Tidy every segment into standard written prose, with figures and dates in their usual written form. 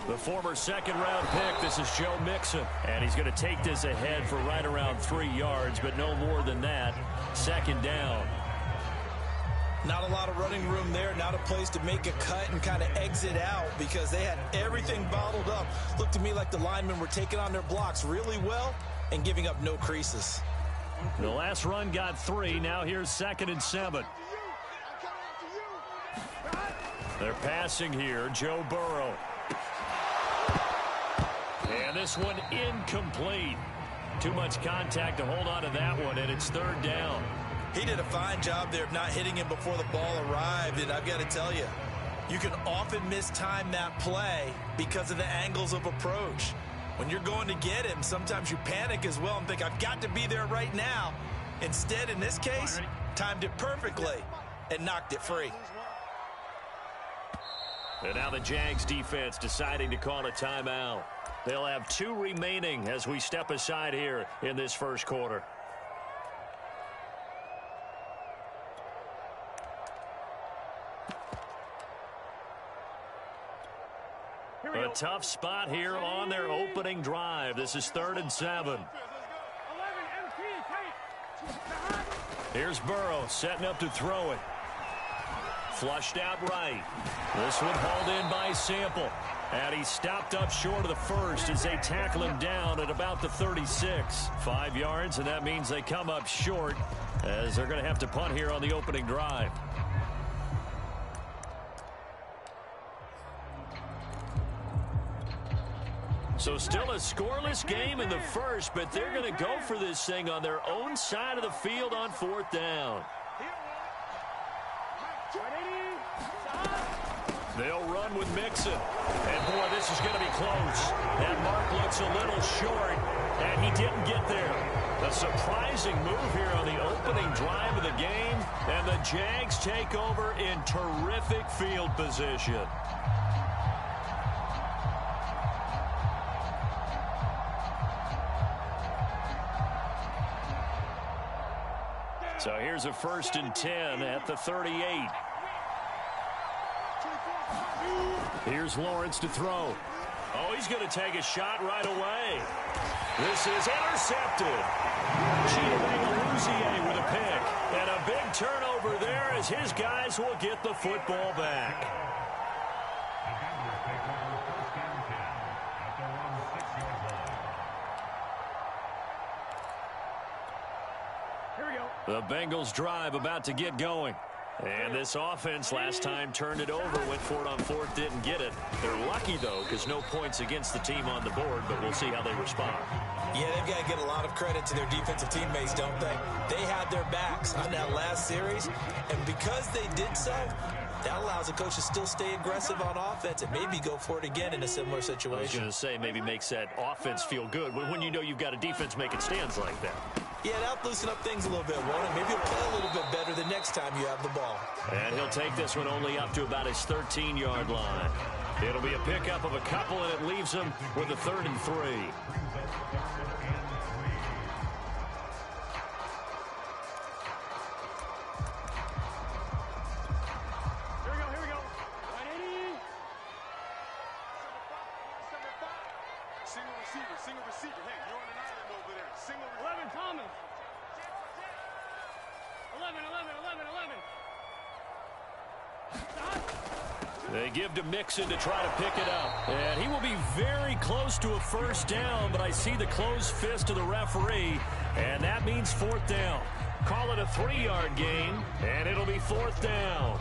The former second-round pick, this is Joe Mixon. And he's going to take this ahead for right around 3 yards, but no more than that. Second down. Not a lot of running room there, not a place to make a cut and kind of exit out because they had everything bottled up. Looked to me like the linemen were taking on their blocks really well and giving up no creases. The last run got 3. Now here's 2nd and 7. They're passing here. Joe Burrow. And this one incomplete. Too much contact to hold on to that one, and it's 3rd down. He did a fine job there of not hitting him before the ball arrived, and I've got to tell you, you can often mistime that play because of the angles of approach. When you're going to get him, sometimes you panic as well and think, I've got to be there right now. Instead, in this case, timed it perfectly and knocked it free. And now the Jags defense deciding to call a timeout. They'll have 2 remaining as we step aside here in this first quarter. A tough spot here on their opening drive. This is 3rd and 7. Here's Burrow setting up to throw it. Flushed out right. This one hauled in by Sample. And he stopped up short of the first as they tackle him down at about the 36. 5 yards, and that means they come up short as they're going to have to punt here on the opening drive. So still a scoreless game in the first, but they're going to go for this thing on their own side of the field on 4th down. They'll run with Mixon. And, boy, this is going to be close. That mark looks a little short, and he didn't get there. A surprising move here on the opening drive of the game, and the Jags take over in terrific field position. So here's a 1st and 10 at the 38. Here's Lawrence to throw. Oh, he's going to take a shot right away. This is intercepted. Chidobe with a pick. And a big turnover there as his guys will get the football back. The Bengals drive about to get going. And this offense last time turned it over, went for it on 4th, didn't get it. They're lucky, though, because no points against the team on the board, but we'll see how they respond. Yeah, they've got to get a lot of credit to their defensive teammates, don't they? They had their backs on that last series, and because they did so, that allows the coach to still stay aggressive on offense and maybe go for it again in a similar situation. I was going to say, maybe makes that offense feel good when you know you've got a defense making stands like that. Yeah, that'll loosen up things a little bit, won't it? Maybe he'll play a little bit better the next time you have the ball. And he'll take this one only up to about his 13-yard line. It'll be a pickup of a couple, and it leaves him with a 3rd and 3. Single receiver. Hey, you're on an island over there. Single 11 Thomas. 11. They give to Mixon to try to pick it up. And he will be very close to a 1st down, but I see the closed fist of the referee, and that means 4th down. Call it a 3-yard gain, and it'll be 4th down.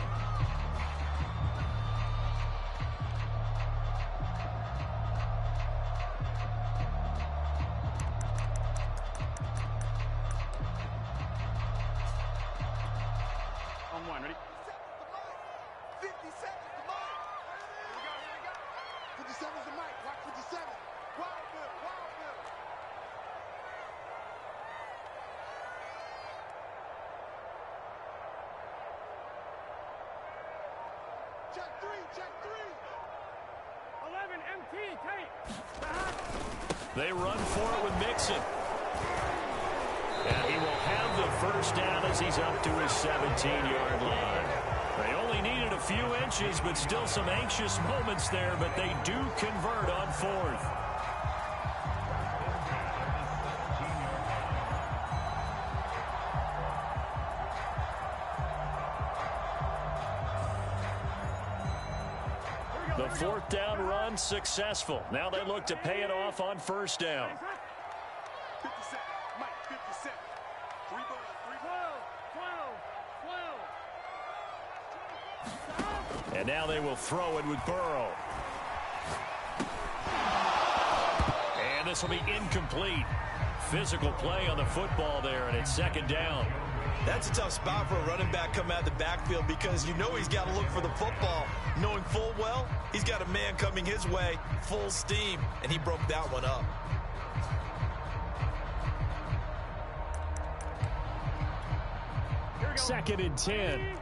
They run for it with Mixon. And he will have the 1st down as he's up to his 17-yard line. They only only needed a few inches, but still some anxious moments there, but they do convert on fourth. The fourth down run successful. Now they look to pay it off on first down. 50 seconds. Mike, 50 seconds. 3 balls. 3 And now they will throw it with Burrow. And this will be incomplete. Physical play on the football there, and it's second down. That's a tough spot for a running back coming out of the backfield because you know he's got to look for the football, knowing full well he's got a man coming his way, full steam, and he broke that one up. Second and 10.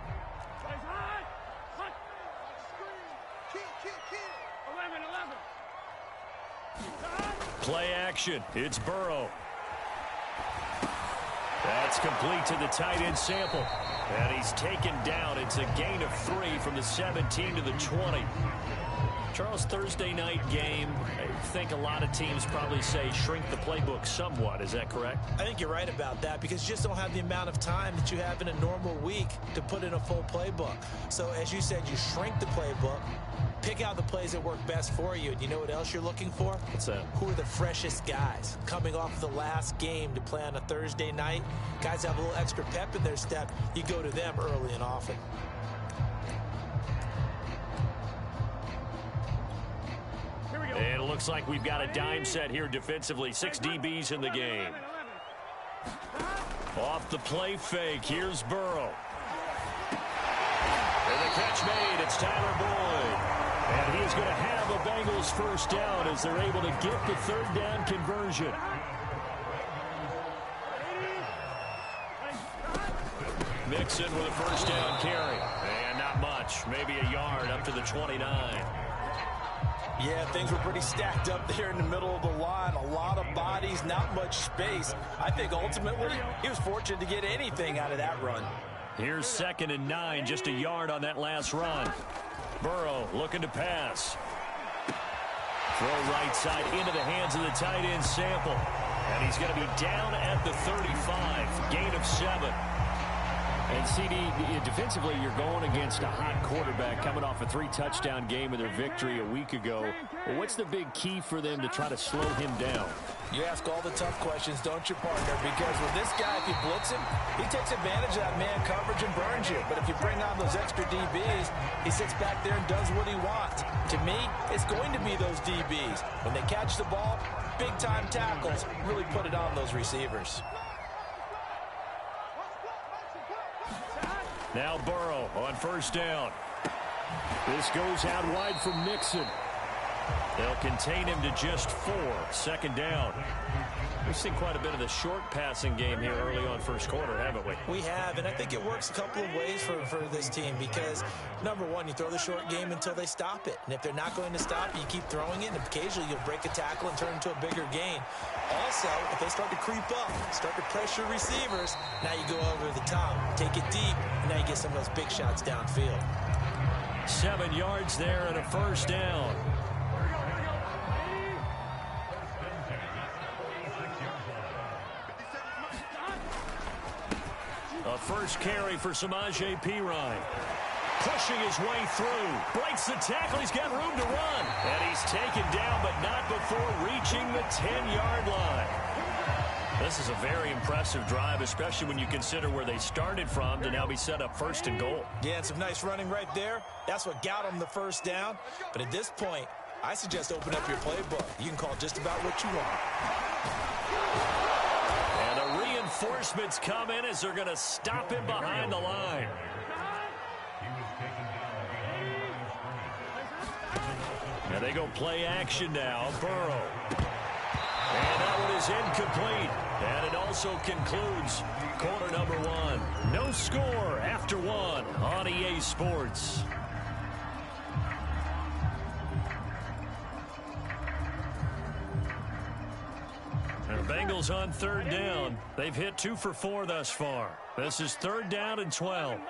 Play action. It's Burrow. That's complete to the tight end Sample. And he's taken down. It's a gain of 3 from the 17 to the 20. Charles, Thursday night game, I think a lot of teams probably say shrink the playbook somewhat. Is that correct? I think you're right about that because you just don't have the amount of time that you have in a normal week to put in a full playbook. So as you said, you shrink the playbook, pick out the plays that work best for you. And you know what else you're looking for? What's that? Who are the freshest guys coming off of the last game to play on a Thursday night? Guys have a little extra pep in their step. You go to them early and often. And it looks like we've got a dime set here defensively. 6 DBs in the game. Off the play fake. Here's Burrow. And the catch made. It's Tyler Boyd. And he is going to have a Bengals first down as they're able to get the third down conversion. Mixon with a first down carry. And not much. Maybe a yard up to the 29. Yeah, things were pretty stacked up there in the middle of the line. A lot of bodies, not much space. I think ultimately he was fortunate to get anything out of that run. Here's second and 9, just a yard on that last run. Burrow looking to pass. Throw right side into the hands of the tight end Sample. And he's going to be down at the 35. Gain of 7. And CD, defensively, you're going against a hot quarterback coming off a 3-touchdown game in their victory a week ago. Well, what's the big key for them to try to slow him down? You ask all the tough questions, don't you, partner? Because with this guy, if you blitz him, he takes advantage of that man coverage and burns you. But if you bring on those extra DBs, he sits back there and does what he wants. To me, it's going to be those DBs. When they catch the ball, big-time tackles really put it on those receivers. Now Burrow on first down. This goes out wide from Mixon. They'll contain him to just 4. Second down. We've seen quite a bit of the short passing game here early on first quarter, haven't we? We have, and I think it works a couple of ways for this team because, number one, you throw the short game until they stop it. And if they're not going to stop it, you keep throwing it, and occasionally you'll break a tackle and turn it into a bigger gain. Also, if they start to creep up, start to pressure receivers, now you go over the top, take it deep, and now you get some of those big shots downfield. 7 yards there and a first down. A first carry for Samaje Perine. Pushing his way through. Breaks the tackle. He's got room to run. And he's taken down, but not before reaching the 10-yard line. This is a very impressive drive, especially when you consider where they started from to now be set up first and goal. Yeah, and some nice running right there. That's what got them the first down. But at this point, I suggest open up your playbook. You can call just about what you want. And the reinforcements come in as they're going to stop him behind the line. And they go play action now. Burrow. And that one is incomplete. And it also concludes quarter number 1. No score after 1 on EA Sports. And the Bengals on third down. They've hit 2 for 4 thus far. This is third down and 12.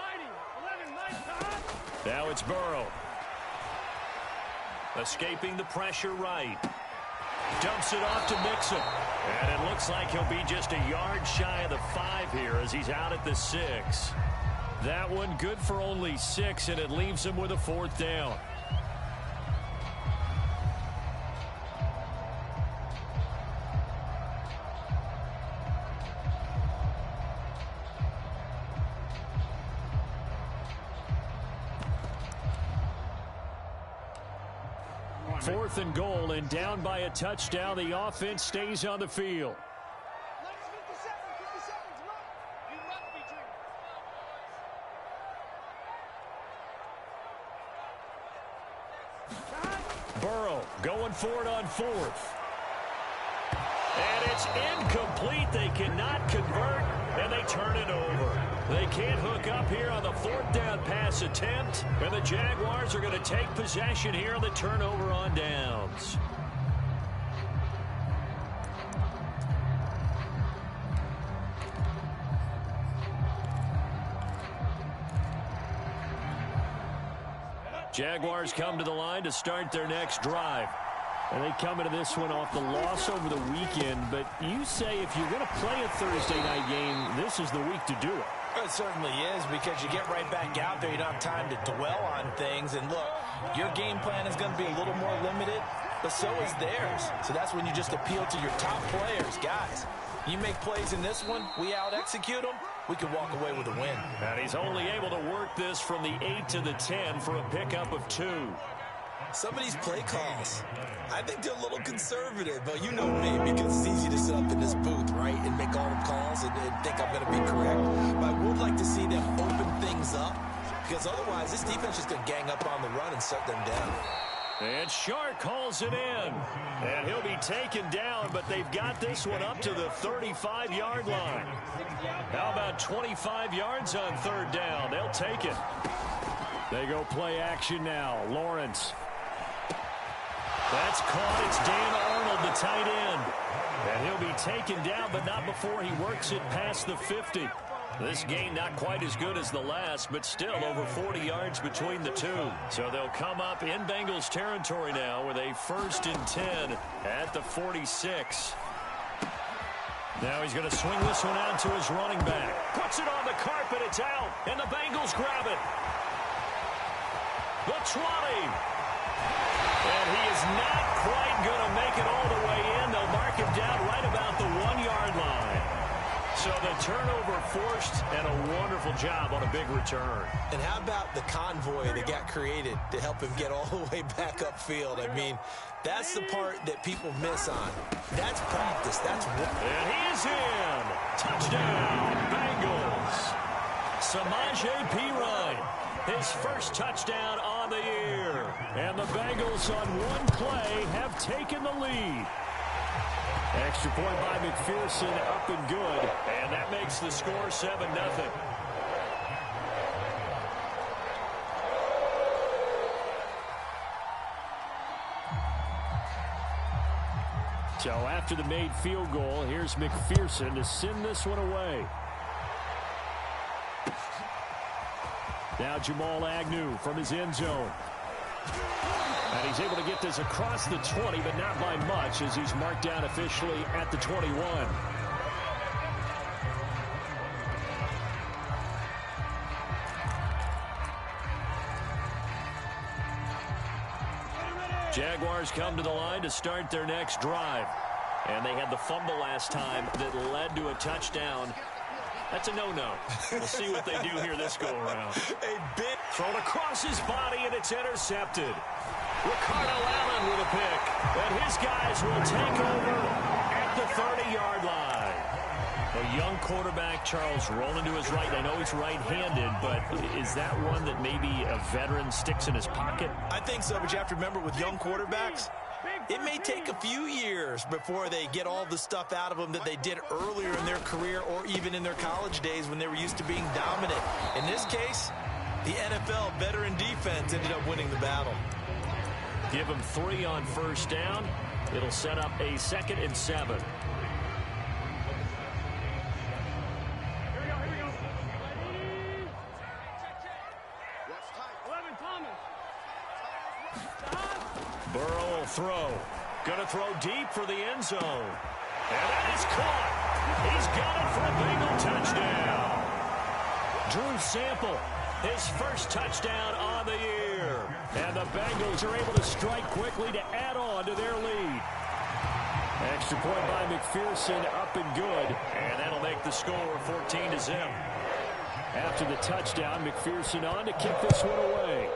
Now it's Burrow. Escaping the pressure right. Dumps it off to Mixon. And it looks like he'll be just a yard shy of the 5 here as he's out at the 6. That one good for only 6, and it leaves him with a 4th down. Fourth and goal, and down by a touchdown. The offense stays on the field. Burrow going for it on 4th. And it's incomplete. They cannot convert, and they turn it over. They can't hook up here on the 4th down pass attempt, and the Jaguars are going to take possession here on the turnover on downs. Jaguars come to the line to start their next drive. And they come into this one off the loss over the weekend. But you say if you're going to play a Thursday night game, this is the week to do it. It certainly is, because you get right back out there. You don't have time to dwell on things. And look, your game plan is going to be a little more limited, but so is theirs. So that's when you just appeal to your top players. Guys, you make plays in this one, we out-execute them, we can walk away with a win. And he's only able to work this from the 8 to the 10 for a pickup of 2. Some of these play calls, I think they're a little conservative, but you know me, because it's easy to sit up in this booth, right, and make all the calls and think I'm going to be correct. But I would like to see them open things up, because otherwise this defense is going to gang up on the run and shut them down. And Shark calls it in. And he'll be taken down, but they've got this one up to the 35-yard line. How about 25 yards on 3rd down? They'll take it. They go play action now. Lawrence. That's caught. It's Dan Arnold, the tight end. And he'll be taken down, but not before he works it past the 50. This game not quite as good as the last, but still over 40 yards between the two. So they'll come up in Bengals territory now with a 1st and 10 at the 46. Now he's going to swing this one out to his running back. Puts it on the carpet. It's out, and the Bengals grab it. The 20. And he is not quite going to make it all the way in. They'll mark him down right about the 1-yard line. So the turnover forced, and a wonderful job on a big return. And how about the convoy that got created to help him get all the way back upfield? I mean, that's the part that people miss on. That's practice. That's what. And he is in. Touchdown, Bengals. Samaje Perine, his first touchdown on the year. And the Bengals on one play have taken the lead. Extra point by McPherson, up and good. And that makes the score 7-0. So after the made field goal, here's McPherson to send this one away. Now Jamal Agnew from his end zone. And he's able to get this across the 20, but not by much, as he's marked down officially at the 21. Jaguars come to the line to start their next drive. And they had the fumble last time that led to a touchdown. That's a no-no. We'll see what they do here this go-around. A bit thrown across his body, and it's intercepted. Ricardo Allen with a pick. And his guys will take over at the 30-yard line. A young quarterback, Charles, rolling to his right. I know he's right-handed, but is that one that maybe a veteran sticks in his pocket? I think so, but you have to remember with young quarterbacks, it may take a few years before they get all the stuff out of them that they did earlier in their career or even in their college days when they were used to being dominant. In this case, the NFL veteran defense ended up winning the battle. Give him 3 on first down. It'll set up a 2nd and 7. Burrow will throw. Going to throw deep for the end zone. And that is caught. He's got it for a Bengal touchdown. Drew Sample, his first touchdown on the year. And the Bengals are able to strike quickly to add on to their lead. Extra point by McPherson, up and good. And that'll make the score 14-0. After the touchdown, McPherson on to kick this one away.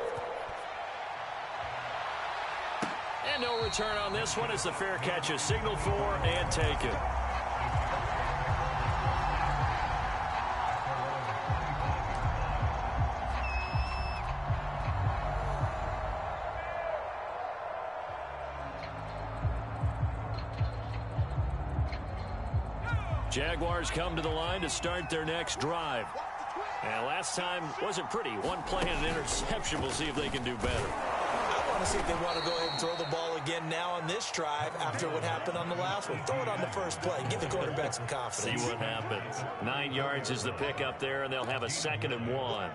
And no return on this one as the fair catch is signaled for and taken. Jaguars come to the line to start their next drive. And last time wasn't pretty. One play and an interception. We'll see if they can do better. I want to see if they want to go ahead and throw the ball again now on this drive after what happened on the last one. Throw it on the first play. Give the quarterback some confidence. See what happens. 9 yards is the pickup there, and they'll have a 2nd and 1.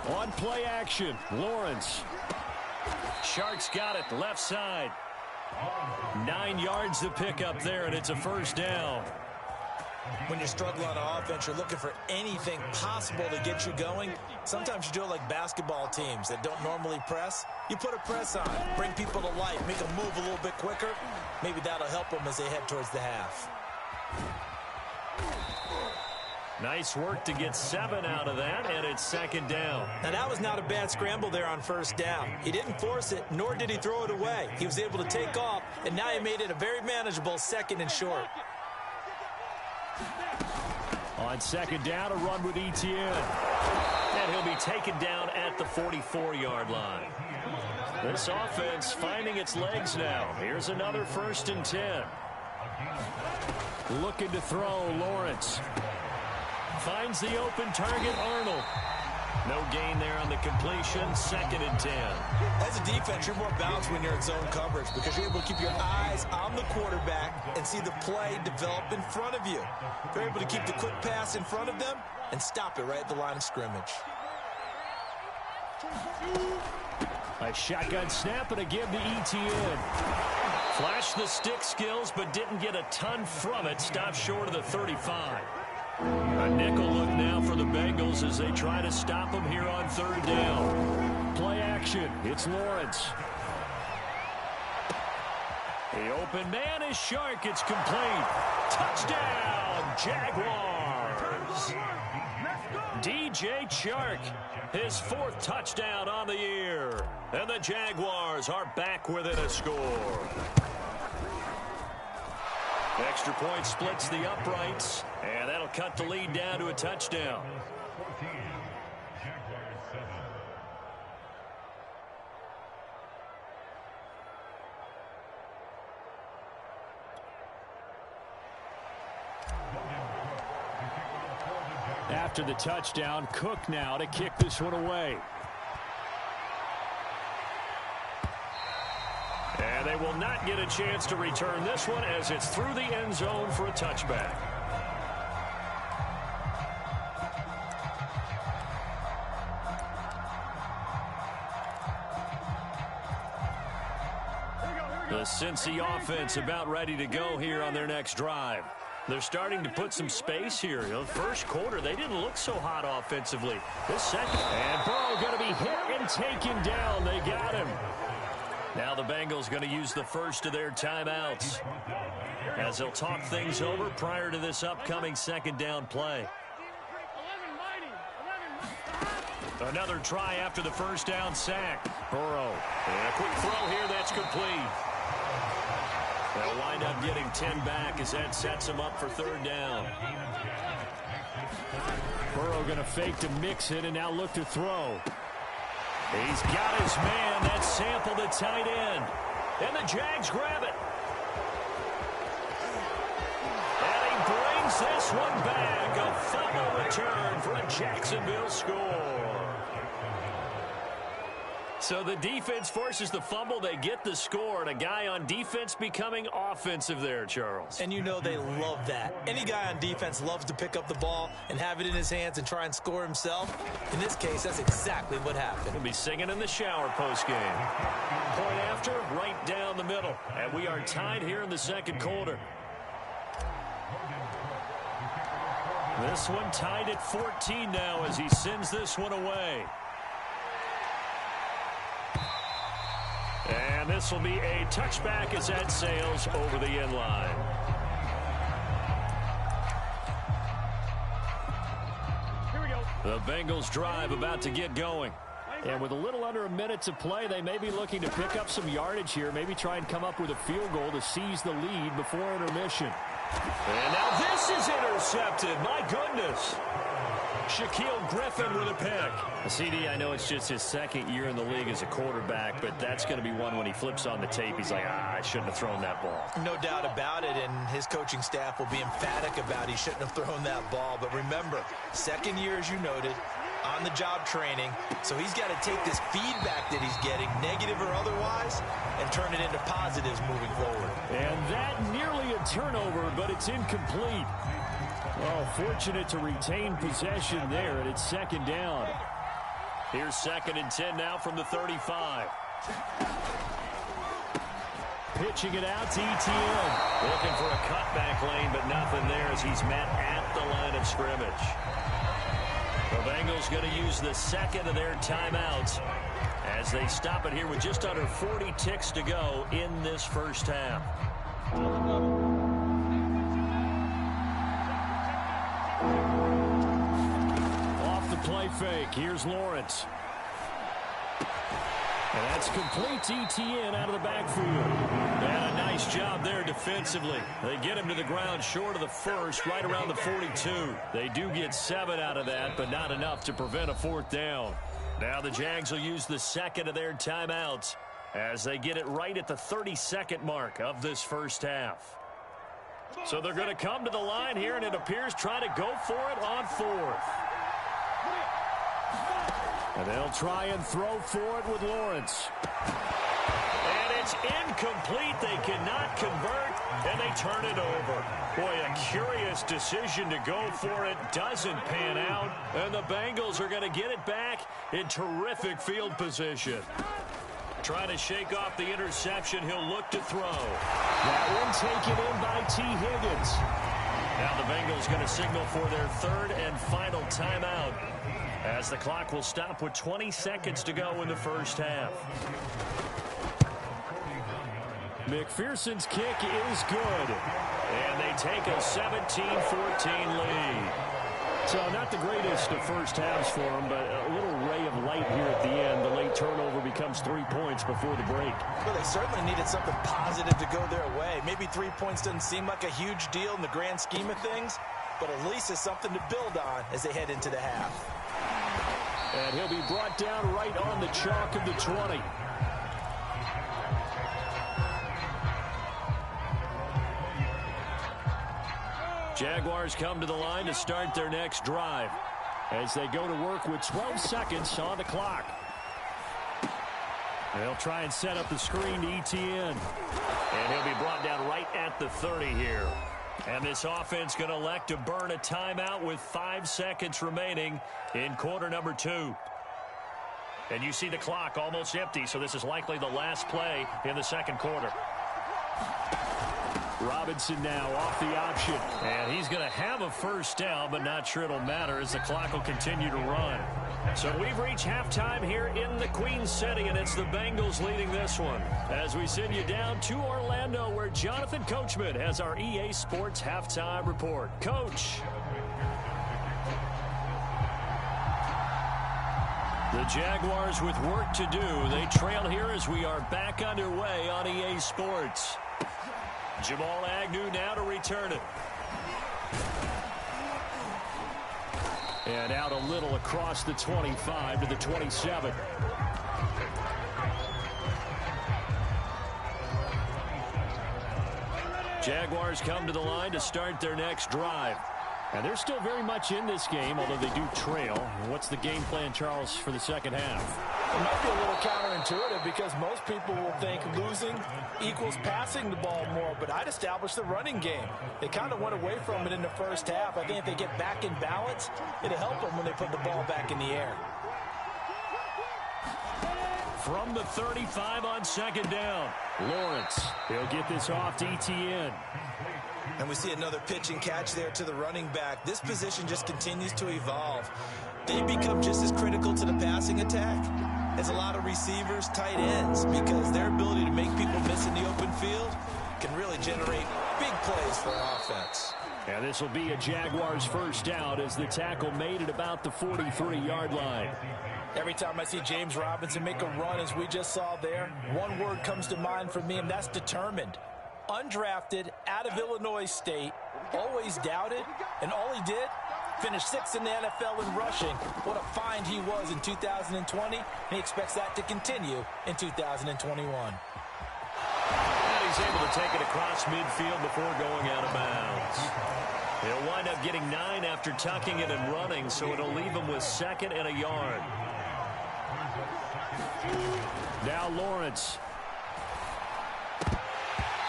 On play action, Lawrence. Sharks got it, left side. 9 yards to pick up there, and it's a first down. When you struggle on offense, you're looking for anything possible to get you going. Sometimes you do it like basketball teams that don't normally press. You put a press on, bring people to life, make them move a little bit quicker. Maybe that'll help them as they head towards the half. Nice work to get 7 out of that, and it's 2nd down. Now, that was not a bad scramble there on first down. He didn't force it, nor did he throw it away. He was able to take off, and now he made it a very manageable 2nd and short. On 2nd down, a run with Etienne. And he'll be taken down at the 44-yard line. This offense finding its legs now. Here's another 1st and 10. Looking to throw, Lawrence. Finds the open target, Arnold. No gain there on the completion, 2nd and 10. As a defense, you're more balanced when you're in zone coverage because you're able to keep your eyes on the quarterback and see the play develop in front of you. You're able to keep the quick pass in front of them and stop it right at the line of scrimmage. A shotgun snap and a give to Etienne. Flashed the stick skills, but didn't get a ton from it. Stopped short of the 35. A nickel look now for the Bengals as they try to stop him here on 3rd down. Play action. It's Lawrence. The open man is Shark. It's complete. Touchdown, Jaguars. DJ Chark, his 4th touchdown on the year. And the Jaguars are back within a score. Extra point splits the uprights, and that'll cut the lead down to a touchdown. After the touchdown, Cook now to kick this one away. And they will not get a chance to return this one as it's through the end zone for a touchback. The Cincy offense about ready to go here on their next drive. They're starting to put some space here. You know, first quarter, they didn't look so hot offensively. This second, and Burrow going to be hit and taken down. They got him. Now the Bengals going to use the first of their timeouts as they'll talk things over prior to this upcoming 2nd down play. Another try after the 1st down sack. Burrow. And a quick throw here that's complete. They'll wind up getting 10 back as that sets them up for 3rd down. Burrow going to fake to Mixon and now look to throw. He's got his man. That's Sample, the tight end. And the Jags grab it. And he brings this one back. A fumble return for a Jacksonville score. So the defense forces the fumble. They get the score, and a guy on defense becoming offensive there, Charles. And you know they love that. Any guy on defense loves to pick up the ball and have it in his hands and try and score himself. In this case, that's exactly what happened. He'll be singing in the shower postgame. Point after, right down the middle. And we are tied here in the second quarter. This one tied at 14 now as he sends this one away. And this will be a touchback as that sails over the end line. Here we go. The Bengals drive about to get going. And with a little under a minute to play, they may be looking to pick up some yardage here, maybe try and come up with a field goal to seize the lead before intermission. And now this is intercepted. My goodness. Shaquille Griffin with a pick. CD, I know it's just his second year in the league as a quarterback, but that's going to be one when he flips on the tape. He's like, I shouldn't have thrown that ball. No doubt about it, and his coaching staff will be emphatic about he shouldn't have thrown that ball. But remember, second year, as you noted, on-the-job training, so he's got to take this feedback that he's getting, negative or otherwise, and turn it into positives moving forward. And that nearly a turnover, but it's incomplete. Oh, fortunate to retain possession there, and it's second down. Here's 2nd and 10 now from the 35. Pitching it out to Etienne. Looking for a cutback lane, but nothing there as he's met at the line of scrimmage. The Bengals going to use the second of their timeouts as they stop it here with just under 40 ticks to go in this first half. Off the play fake. Here's Lawrence. And that's complete to Etienne out of the backfield. And a nice job there defensively. They get him to the ground short of the first, right around the 42. They do get 7 out of that, but not enough to prevent a 4th down. Now the Jags will use the second of their timeouts as they get it right at the 32nd mark of this first half. So they're going to come to the line here, and it appears trying to go for it on 4th. And they'll try and throw for it with Lawrence. And it's incomplete. They cannot convert, and they turn it over. Boy, a curious decision to go for it. Doesn't pan out, and the Bengals are going to get it back in terrific field position. Trying to shake off the interception. He'll look to throw. That one taken in by T. Higgins. Now the Bengals going to signal for their 3rd and final timeout as the clock will stop with 20 seconds to go in the first half. McPherson's kick is good. And they take a 17-14 lead. So not the greatest of first halves for him, but a little ray of light here at the end. The late turnover becomes 3 points before the break. Well, they certainly needed something positive to go their way. Maybe 3 points doesn't seem like a huge deal in the grand scheme of things, but at least it's something to build on as they head into the half. And he'll be brought down right on the chalk of the 20. Jaguars come to the line to start their next drive as they go to work with 12 seconds on the clock. They'll try and set up the screen to Etienne. And he'll be brought down right at the 30 here. And this offense going to elect to burn a timeout with 5 seconds remaining in quarter number 2. And you see the clock almost empty, so this is likely the last play in the second quarter. Robinson now off the option. And he's going to have a first down, but not sure it'll matter as the clock will continue to run. So we've reached halftime here in the Queen City, and it's the Bengals leading this one. As we send you down to Orlando, where Jonathan Coachman has our EA Sports halftime report. Coach. The Jaguars with work to do. They trail here as we are back underway on EA Sports. Jamal Agnew now to return it. And out a little across the 25 to the 27. Jaguars come to the line to start their next drive. And they're still very much in this game, although they do trail. What's the game plan, Charles, for the second half? It might be a little counterintuitive because most people will think losing equals passing the ball more, but I'd establish the running game. They kind of went away from it in the first half. I think if they get back in balance, it'll help them when they put the ball back in the air. From the 35 on second down, Lawrence. He'll get this off to ETN. And we see another pitch and catch there to the running back. This position just continues to evolve. They become just as critical to the passing attack as a lot of receivers, tight ends, because their ability to make people miss in the open field can really generate big plays for an offense. And this will be a Jaguars first down as the tackle made at about the 43-yard line. Every time I see James Robinson make a run, as we just saw there, one word comes to mind for me, and that's determined. Undrafted, out of Illinois State, always doubted, and all he did, finished 6th in the NFL in rushing. What a find he was in 2020, and he expects that to continue in 2021. And he's able to take it across midfield before going out of bounds. He'll wind up getting 9 after tucking it and running, so it'll leave him with 2nd and a yard. Now Lawrence.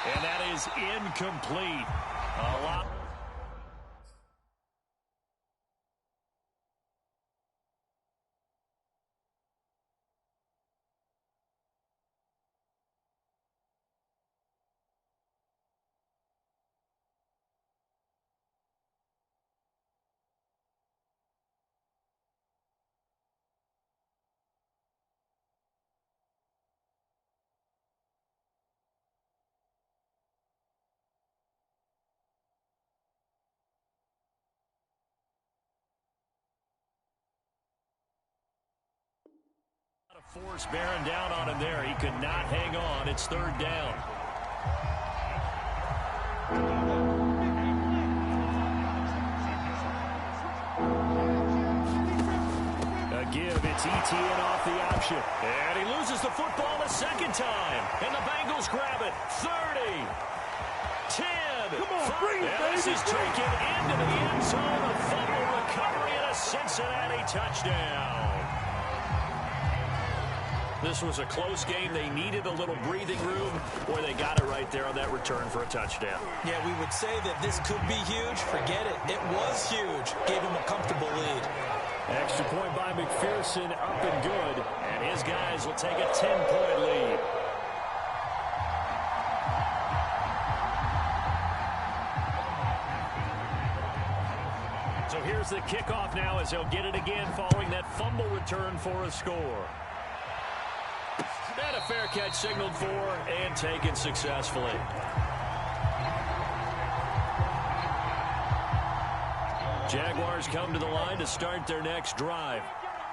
And that is incomplete. A lot. Force bearing down on him there. He could not hang on. It's 3rd down. A give. It's ETN off the option. And he loses the football a second time. And the Bengals grab it. 30. 10. Come on, bring it, baby. This is taken into the end zone. A fumble recovery and a Cincinnati touchdown. This was a close game. They needed a little breathing room, or they got it right there on that return for a touchdown. Yeah, we would say that this could be huge. Forget it. It was huge. Gave him a comfortable lead. Extra point by McPherson, up and good. And his guys will take a 10-point lead. So here's the kickoff now as he'll get it again following that fumble return for a score. And a fair catch signaled for and taken successfully. Jaguars come to the line to start their next drive.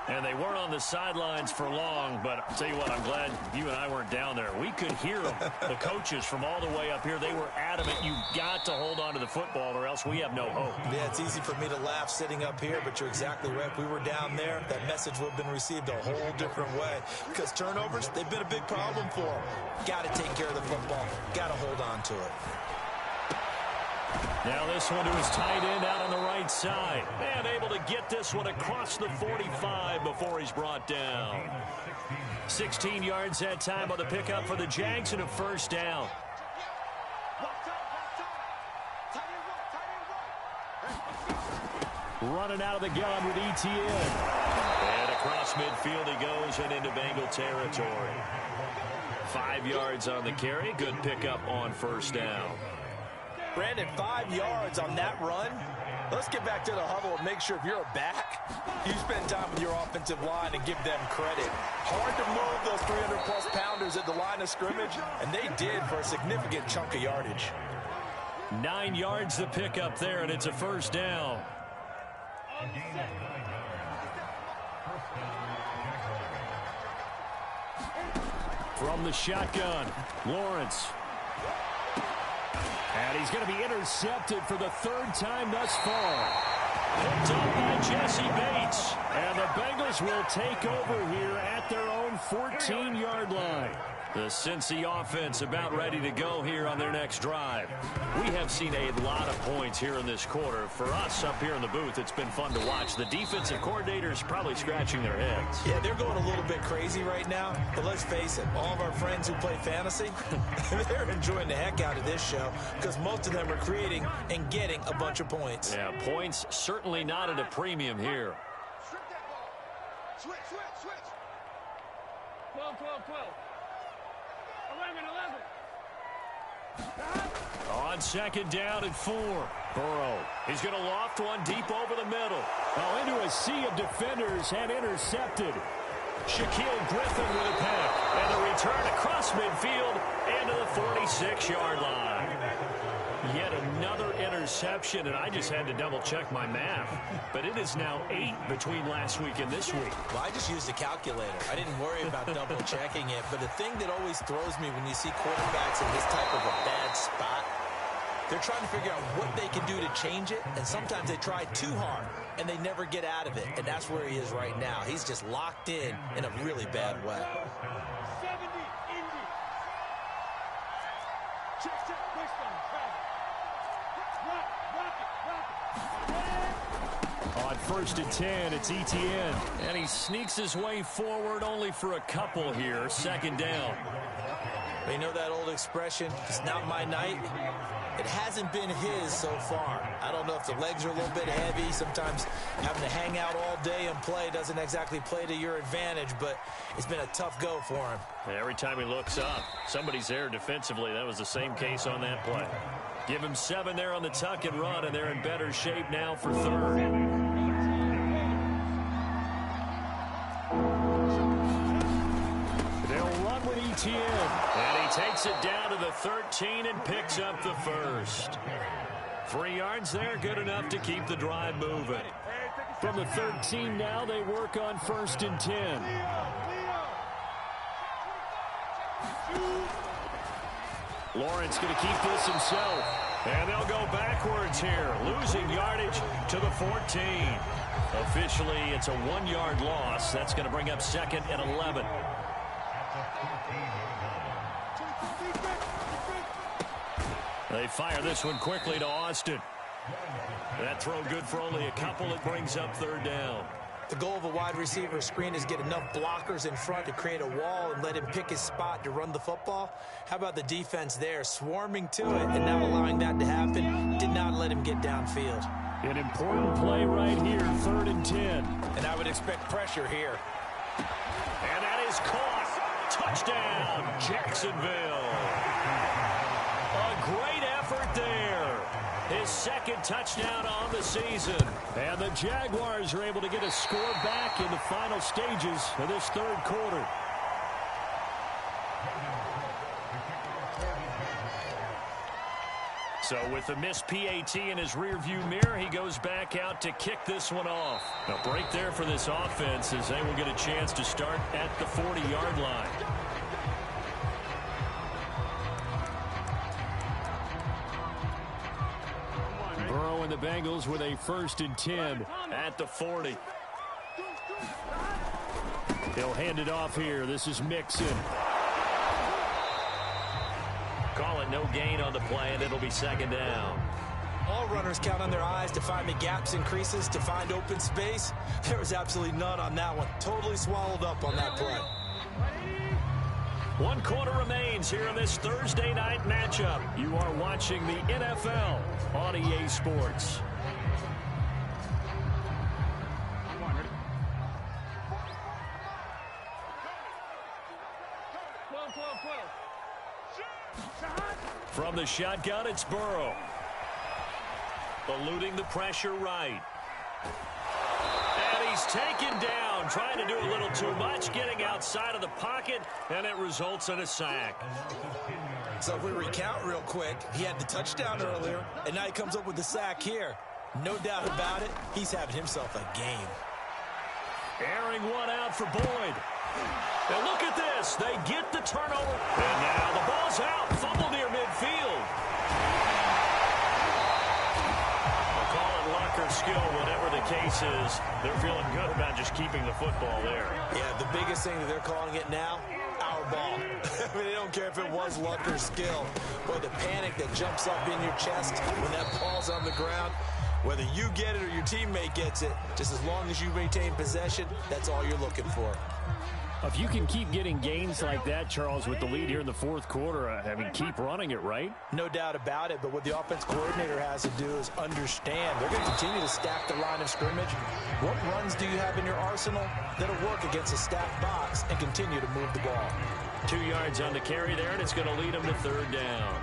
And they weren't on the sidelines for long, but I'll tell you what, I'm glad you and I weren't down there. We could hear them, the coaches from all the way up here. They were adamant, you've got to hold on to the football or else we have no hope. Yeah, it's easy for me to laugh sitting up here, but you're exactly right. If we were down there, that message would have been received a whole different way. Because turnovers, they've been a big problem for them. Got to take care of the football. Got to hold on to it. Now this one to his tight end out on the right side. And able to get this one across the 45 before he's brought down. 16 yards that time on the pickup for the Jags and a first down. Running out of the gun with ETN. And across midfield he goes and into Bengal territory. 5 yards on the carry. Good pickup on first down. Brandon, 5 yards on that run. Let's get back to the huddle and make sure if you're a back, you spend time with your offensive line and give them credit. Hard to move those 300-plus pounders at the line of scrimmage, and they did for a significant chunk of yardage. 9 yards to pick up there, and it's a first down. From the shotgun, Lawrence. And he's going to be intercepted for the 3rd time thus far. Picked up by Jesse Bates. And the Bengals will take over here at their own 14-yard line. The Cincy offense about ready to go here on their next drive. We have seen a lot of points here in this quarter. For us up here in the booth, it's been fun to watch. The defensive coordinators probably scratching their heads. Yeah, they're going a little bit crazy right now. But let's face it, all of our friends who play fantasy, they're enjoying the heck out of this show because most of them are creating and getting a bunch of points. Yeah, points certainly not at a premium here. Strip that ball. Switch. 12. 11. On second down and 4. Burrow. He's going to loft one deep over the middle. Oh, into a sea of defenders and intercepted. Shaquille Griffin with a pick. And the return across midfield into the 46-yard line. Yet another interception, and I just had to double-check my math. But it is now 8 between last week and this week. Well, I just used a calculator. I didn't worry about double-checking it. But the thing that always throws me when you see quarterbacks in this type of a bad spot, they're trying to figure out what they can do to change it, and sometimes they try too hard, and they never get out of it. And that's where he is right now. He's just locked in a really bad way. 70, Indy. Check, push down, traffic. Rock it. On first and 10, it's Etienne. And he sneaks his way forward only for a couple here. Second down. You know that old expression, it's not my night? It hasn't been his so far. I don't know if the legs are a little bit heavy. Sometimes having to hang out all day and play doesn't exactly play to your advantage, but it's been a tough go for him. Every time he looks up, somebody's there defensively. That was the same case on that play. Give him 7 there on the tuck and run, and they're in better shape now for third. Etienne. And he takes it down to the 13 and picks up the first. 3 yards there, good enough to keep the drive moving. From the 13 now, they work on first and 10. Lawrence going to keep this himself. And they'll go backwards here, losing yardage to the 14. Officially, it's a 1-yard loss. That's going to bring up second and 11. They fire this one quickly to Austin. That throw good for only a couple. It brings up third down. The goal of a wide receiver screen is get enough blockers in front to create a wall and let him pick his spot to run the football. How about the defense there, swarming to it and not allowing that to happen? Did not let him get downfield. An important play right here, third and 10. And I would expect pressure here. And that is caught. Touchdown, Jacksonville. A great effort there. His second touchdown on the season. And the Jaguars are able to get a score back in the final stages of this third quarter. So with the missed PAT in his rearview mirror, he goes back out to kick this one off. A break there for this offense as they will get a chance to start at the 40-yard line. Burrow and the Bengals with a first and 10 at the 40. He'll hand it off here. This is Mixon. Call it no gain on the play, and it'll be second down. All runners count on their eyes to find the gaps and creases, to find open space. There was absolutely none on that one. Totally swallowed up on that play. 1 quarter remains here in this Thursday night matchup. You are watching the NFL on EA Sports. From the shotgun, it's Burrow. Eluding the pressure right. And he's taken down, trying to do a little too much, getting outside of the pocket, and it results in a sack. So if we recount real quick, he had the touchdown earlier, and now he comes up with the sack here. No doubt about it, he's having himself a game. Airing one out for Boyd. And look at this. They get the turnover. And now the ball's out. Fumble near midfield. We'll call it luck or skill, whatever cases, they're feeling good about just keeping the football there. Yeah, the biggest thing that they're calling it now, our ball. I mean, they don't care if it was luck or skill. Boy, the panic that jumps up in your chest when that ball's on the ground, whether you get it or your teammate gets it, just as long as you maintain possession, that's all you're looking for. If you can keep getting gains like that, Charles, with the lead here in the fourth quarter, I mean, keep running it, right? No doubt about it, but what the offense coordinator has to do is understand. They're going to continue to stack the line of scrimmage. What runs do you have in your arsenal that'll work against a stacked box and continue to move the ball? 2 yards on the carry there, and it's going to lead them to third down.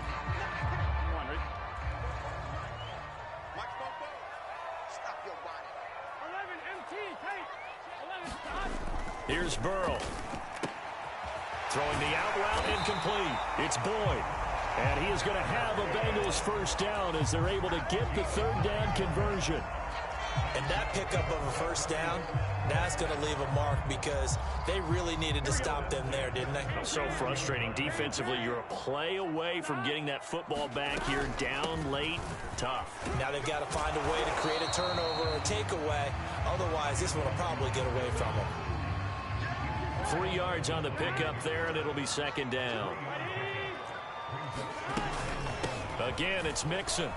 Here's Burrow. Throwing the out route incomplete. It's Boyd. And he is going to have a Bengals first down as they're able to get the third down conversion. And that pickup of a first down, that's going to leave a mark because they really needed to stop them there, didn't they? So frustrating. Defensively, you're a play away from getting that football back here down late. Tough. Now they've got to find a way to create a turnover or a takeaway. Otherwise, this one will probably get away from them. 3 yards on the pickup there, and it'll be second down. Again, it's Mixon.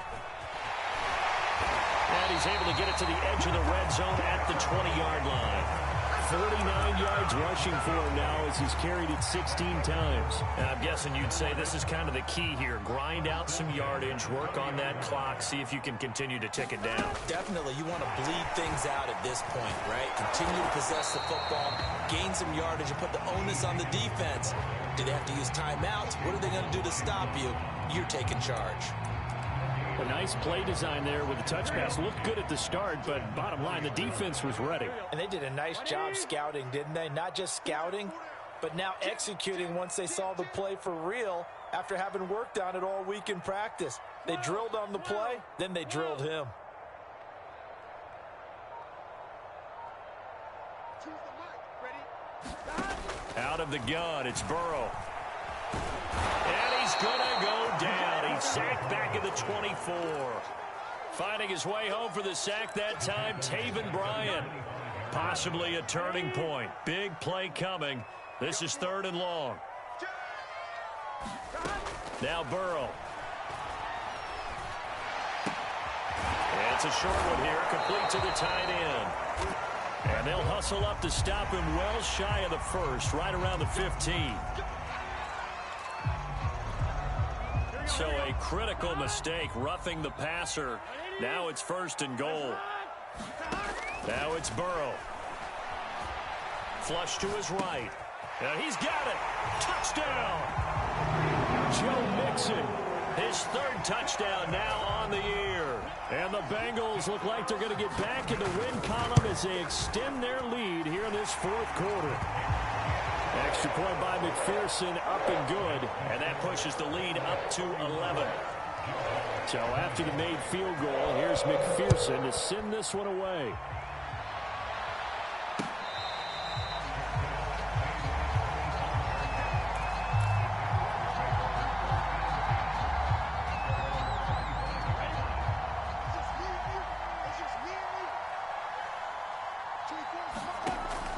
And he's able to get it to the edge of the red zone at the 20-yard line. 49 yards rushing for him now as he's carried it 16 times. And I'm guessing you'd say this is kind of the key here. Grind out some yardage, work on that clock, see if you can continue to tick it down. Definitely. You want to bleed things out at this point, right? Continue to possess the football, gain some yardage, and put the onus on the defense. Do they have to use timeouts? What are they going to do to stop you? You're taking charge. A nice play design there with the touch pass. Looked good at the start, but bottom line, the defense was ready. And they did a nice job scouting, didn't they? Not just scouting, but now executing once they saw the play for real after having worked on it all week in practice. They drilled on the play, then they drilled him. Out of the gun, it's Burrow. And he's going to go down. He's sacked back at the 24. Finding his way home for the sack that time, Taven Bryan. Possibly a turning point. Big play coming. This is third and long. Now Burrow. And it's a short one here, complete to the tight end. And they'll hustle up to stop him well shy of the first, right around the 15. So a critical mistake, roughing the passer. Now it's first and goal. Now it's Burrow. Flush to his right. And he's got it. Touchdown. Joe Mixon. His third touchdown now on the year. And the Bengals look like they're going to get back in the win column as they extend their lead here in this fourth quarter. Extra point by McPherson, up and good. And that pushes the lead up to 11. So after the made field goal, here's McPherson to send this one away.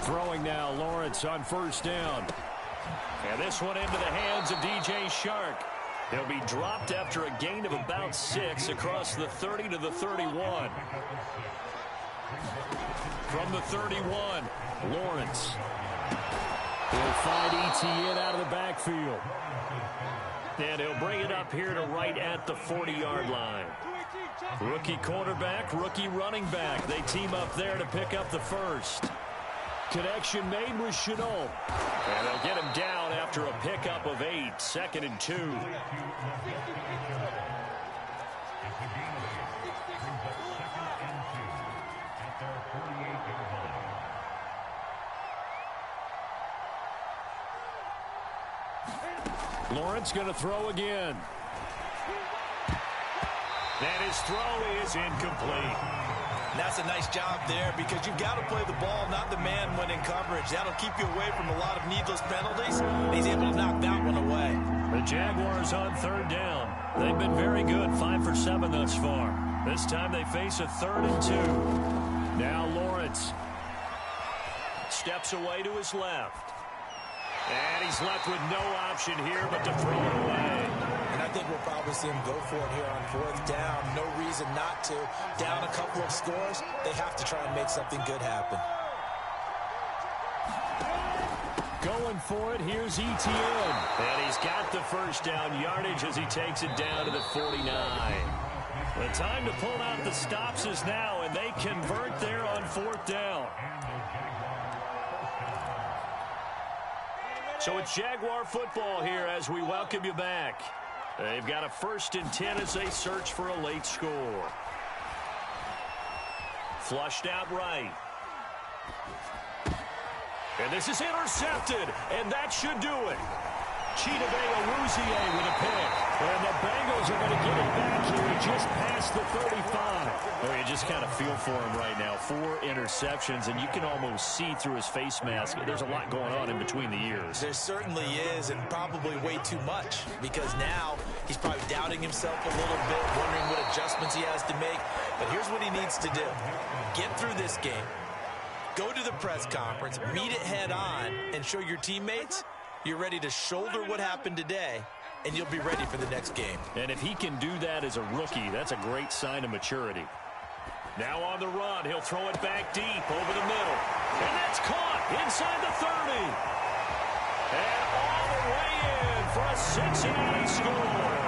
Throwing now, Lawrence on first down. And this one into the hands of DJ Shark. He'll be dropped after a gain of about 6 across the 30 to the 31. From the 31, Lawrence. He'll find Etienne out of the backfield. And he'll bring it up here to right at the 40-yard line. Rookie quarterback, rookie running back. They team up there to pick up the first. Connection made with Chenault. And they'll get him down after a pickup of 8. 2nd and 2. Lawrence going to throw again. And his throw is incomplete. That's a nice job there because you've got to play the ball, not the man when in coverage. That'll keep you away from a lot of needless penalties. And he's able to knock that one away. The Jaguars on third down. They've been very good, 5 for 7 thus far. This time they face a 3rd and 2. Now Lawrence steps away to his left. And he's left with no option here but to throw it away. And I think we'll probably see him go for it here on 4th down. No reason not to. Down a couple of scores, they have to try and make something good happen. Going for it, here's Etienne. And he's got the first down yardage as he takes it down to the 49. The time to pull out the stops is now, and they convert there on 4th down. So it's Jaguar football here as we welcome you back. They've got a 1st and 10 as they search for a late score. Flushed out right. And this is intercepted, and that should do it. Chidobe Awuzie with a pick. And the Bengals are going to get it back here just past the 35. Oh, you just kind of feel for him right now. 4 interceptions, and you can almost see through his face mask. There's a lot going on in between the ears. There certainly is, and probably way too much, because now he's probably doubting himself a little bit, wondering what adjustments he has to make. But here's what he needs to do. Get through this game. Go to the press conference, meet it head on, and show your teammates you're ready to shoulder what happened today, and you'll be ready for the next game. And if he can do that as a rookie, that's a great sign of maturity. Now on the run, he'll throw it back deep over the middle. And that's caught inside the 30. And all the way in for a Cincinnati score.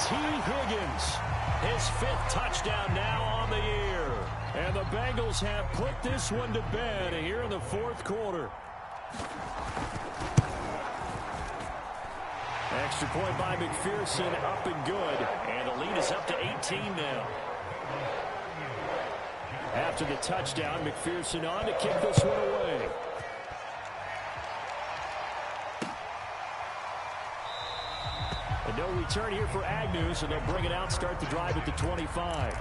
T. Higgins, his 5th touchdown now on the year. And the Bengals have put this one to bed here in the 4th quarter. Extra point by McPherson, up and good. And the lead is up to 18 now. After the touchdown, McPherson on to kick this one away. And no return here for Agnew, so they'll bring it out, start the drive at the 25.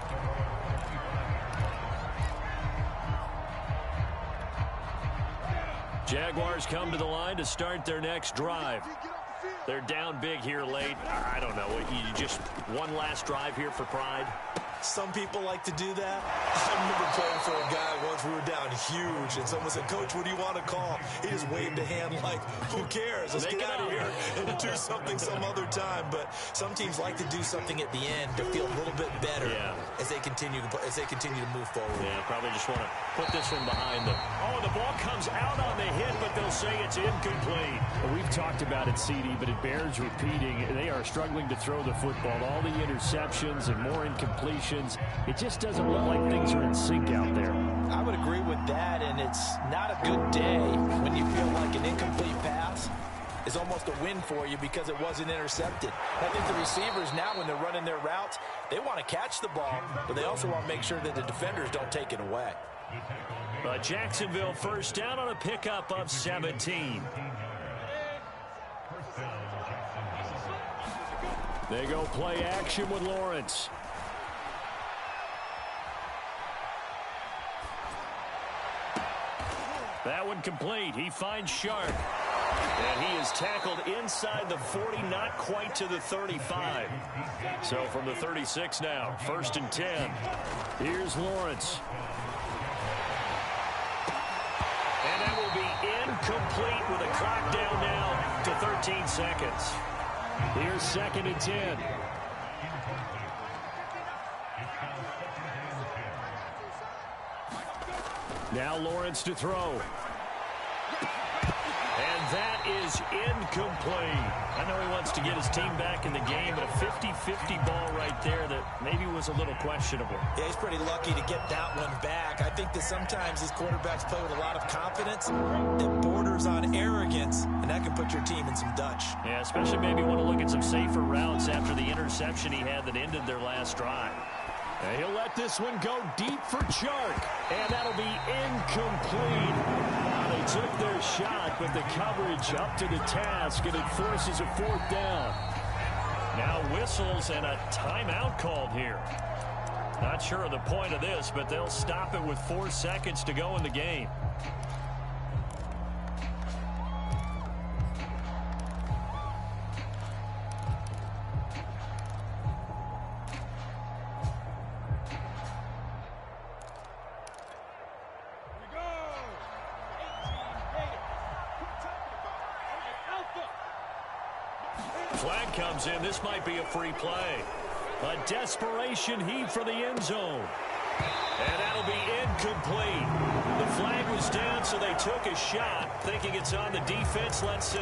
Jaguars come to the line to start their next drive. They're down big here late. I don't know. You just one last drive here for pride? Some people like to do that. I remember playing for a guy once. We were down huge, and someone said, "Coach, what do you want to call?" He just waved a hand like, "Who cares? Let's get out of here and do something some other time." But some teams like to do something at the end to feel a little bit better as they continue to move forward. Yeah, probably just want to put this one behind them. Oh, the ball comes out on the hit, but they'll say it's incomplete. Well, we've talked about it, CD, but it bears repeating. They are struggling to throw the football. All the interceptions and more incompletions. It just doesn't look like things are in sync out there. I would agree with that, and it's not a good day when you feel like an incomplete pass is almost a win for you because it wasn't intercepted. I think the receivers now, when they're running their routes, they want to catch the ball, but they also want to make sure that the defenders don't take it away. But Jacksonville 1st down on a pickup of 17. They go play action with Lawrence. That one complete. He finds Sharp. And he is tackled inside the 40, not quite to the 35. So from the 36 now, 1st and 10. Here's Lawrence. And that will be incomplete with a clock down now to 13 seconds. Here's 2nd and 10. Now Lawrence to throw. And that is incomplete. I know he wants to get his team back in the game, but a 50-50 ball right there that maybe was a little questionable. Yeah, he's pretty lucky to get that one back. I think that sometimes these quarterbacks play with a lot of confidence that borders on arrogance, and that can put your team in some Dutch. Yeah, especially maybe want to look at some safer routes after the interception he had that ended their last drive. And he'll let this one go deep for Chark. And that'll be incomplete. They took their shot, but the coverage up to the task, and it forces a 4th down. Now whistles and a timeout called here. Not sure of the point of this, but they'll stop it with 4 seconds to go in the game. Flag comes in. This might be a free play. A desperation heave for the end zone. And that'll be incomplete. The flag was down, so they took a shot, thinking it's on the defense. Let's see.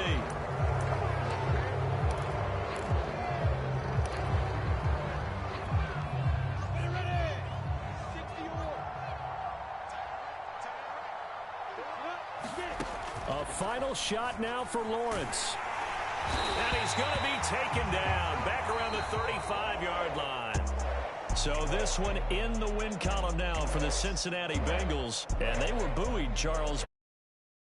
A final shot now for Lawrence. And he's going to be taken down back around the 35-yard line. So this one in the win column now for the Cincinnati Bengals. And they were buoyed, Charles,